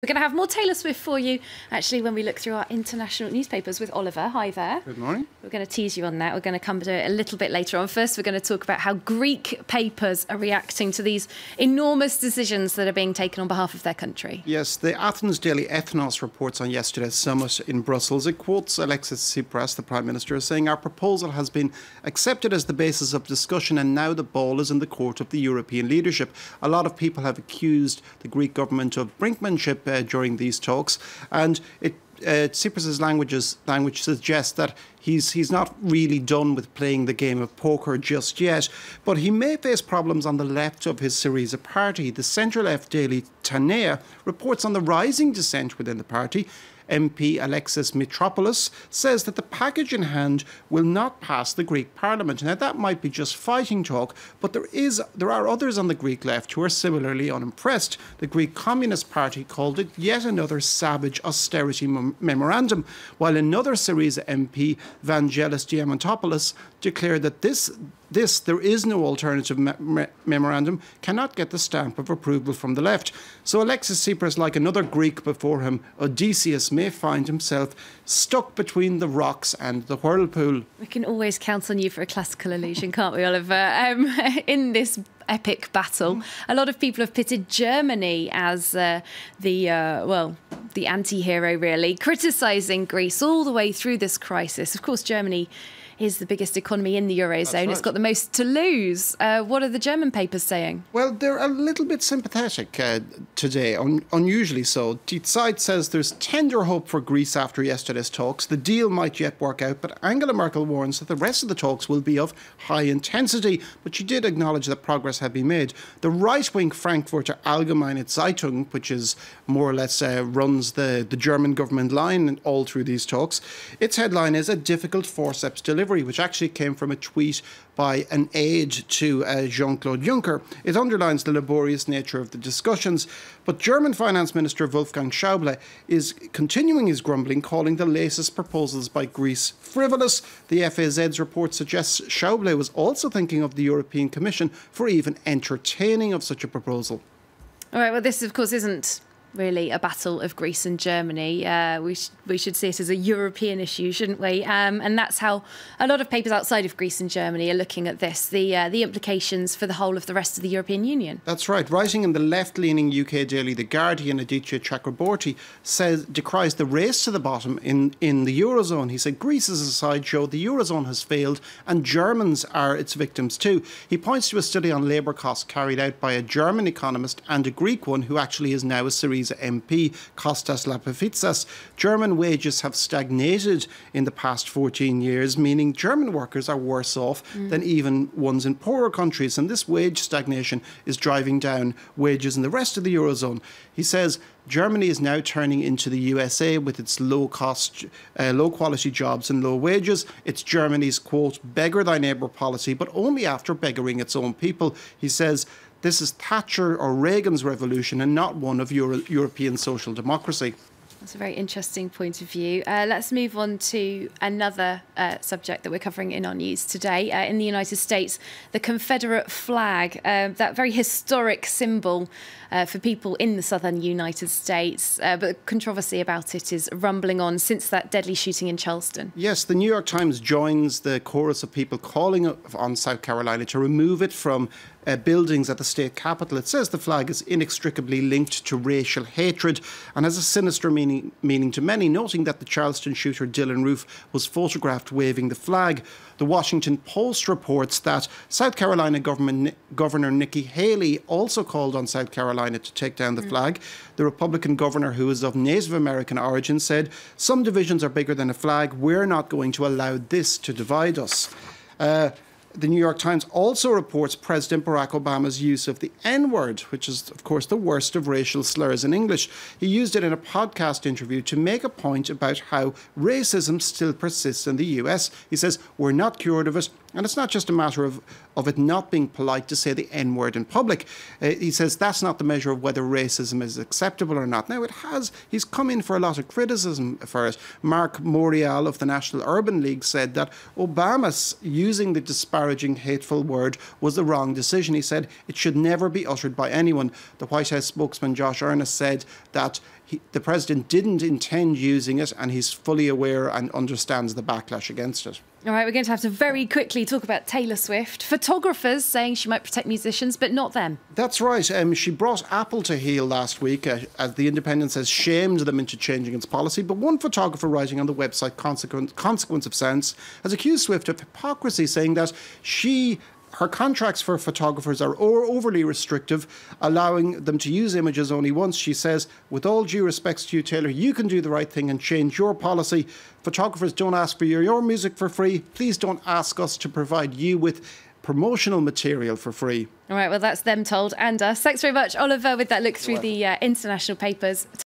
We're going to have more Taylor Swift for you, actually, when we look through our international newspapers with Oliver. Hi there. Good morning. We're going to tease you on that. We're going to come to it a little bit later on. First, we're going to talk about how Greek papers are reacting to these enormous decisions that are being taken on behalf of their country. Yes, the Athens Daily Ethnos reports on yesterday's summit in Brussels. It quotes Alexis Tsipras, the Prime Minister, saying, "Our proposal has been accepted as the basis of discussion and now the ball is in the court of the European leadership." A lot of people have accused the Greek government of brinkmanship during these talks, and Tsipras' language suggests that he's not really done with playing the game of poker just yet, but he may face problems on the left of his Syriza party. The centre-left daily Tanea reports on the rising dissent within the party. MP Alexis Mitropoulos says that the package in hand will not pass the Greek parliament. Now, that might be just fighting talk, but there are others on the Greek left who are similarly unimpressed. The Greek Communist Party called it yet another savage austerity memorandum, while another Syriza MP, Vangelis Diamantopoulos, declared that there is no alternative memorandum, cannot get the stamp of approval from the left. So Alexis Tsipras, like another Greek before him, Odysseus, may find himself stuck between the rocks and the whirlpool. We can always count on you for a classical allusion, can't we, Oliver? In this epic battle, a lot of people have pitted Germany as the anti-hero, really, criticising Greece all the way through this crisis. Of course, Germany is the biggest economy in the Eurozone. Right. It's got the most to lose. What are the German papers saying? Well, they're a little bit sympathetic today, unusually so. Die Zeit says there's tender hope for Greece after yesterday's talks. The deal might yet work out, but Angela Merkel warns that the rest of the talks will be of high intensity. But she did acknowledge that progress had been made. The right-wing Frankfurter Allgemeine Zeitung, which is more or less runs the German government line all through these talks, its headline is "A difficult forceps delivery," which actually came from a tweet by an aide to Jean-Claude Juncker. It underlines the laborious nature of the discussions. But German Finance Minister Wolfgang Schäuble is continuing his grumbling, calling the latest proposals by Greece frivolous. The FAZ's report suggests Schäuble was also thinking of the European Commission for even entertaining of such a proposal. All right, well, this, of course, isn't really a battle of Greece and Germany. We should see it as a European issue, shouldn't we? And that's how a lot of papers outside of Greece and Germany are looking at this, the implications for the whole of the rest of the European Union. That's right. Writing in the left-leaning UK daily The Guardian, Aditya Chakraborty decries the race to the bottom in the Eurozone. He said Greece is a sideshow, the Eurozone has failed, and Germans are its victims too. He points to a study on labour costs carried out by a German economist and a Greek one who actually is now a Syriza MP, Kostas Lapafitsas. German wages have stagnated in the past 14 years, meaning German workers are worse off than even ones in poorer countries. And this wage stagnation is driving down wages in the rest of the Eurozone. He says Germany is now turning into the USA with its low-quality jobs and low wages. It's Germany's, quote, beggar thy neighbour policy, but only after beggaring its own people. He says this is Thatcher or Reagan's revolution and not one of European social democracy. That's a very interesting point of view. Let's move on to another subject that we're covering in our news today. In the United States, the Confederate flag, that very historic symbol for people in the southern United States. But controversy about it is rumbling on since that deadly shooting in Charleston. Yes, the New York Times joins the chorus of people calling on South Carolina to remove it from buildings at the state capitol. It says the flag is inextricably linked to racial hatred and has a sinister meaning to many, noting that the Charleston shooter Dylan Roof was photographed waving the flag. The Washington Post reports that South Carolina Governor Nikki Haley also called on South Carolina to take down the flag. The Republican governor, who is of Native American origin, said, "Some divisions are bigger than a flag. We're not going to allow this to divide us." The New York Times also reports President Barack Obama's use of the N-word, which is, of course, the worst of racial slurs in English. He used it in a podcast interview to make a point about how racism still persists in the US. He says, "We're not cured of it, and it's not just a matter of it not being polite to say the N-word in public." He says that's not the measure of whether racism is acceptable or not. Now, he's come in for a lot of criticism for it. Mark Morial of the National Urban League said that Obama's using the disparaging, hateful word was the wrong decision. He said it should never be uttered by anyone. The White House spokesman Josh Earnest said that the president didn't intend using it, and he's fully aware and understands the backlash against it. All right, we're going to have to very quickly talk about Taylor Swift. Photographers saying she might protect musicians, but not them. That's right. She brought Apple to heel last week, as The Independent says, shamed them into changing its policy. But one photographer writing on the website Consequence of Sense has accused Swift of hypocrisy, saying that her contracts for photographers are overly restrictive, allowing them to use images only once. She says, with all due respects to you, Taylor, you can do the right thing and change your policy. Photographers don't ask for your music for free. Please don't ask us to provide you with promotional material for free. All right, well, that's them told and us. Thanks very much, Oliver, with that look through the international papers.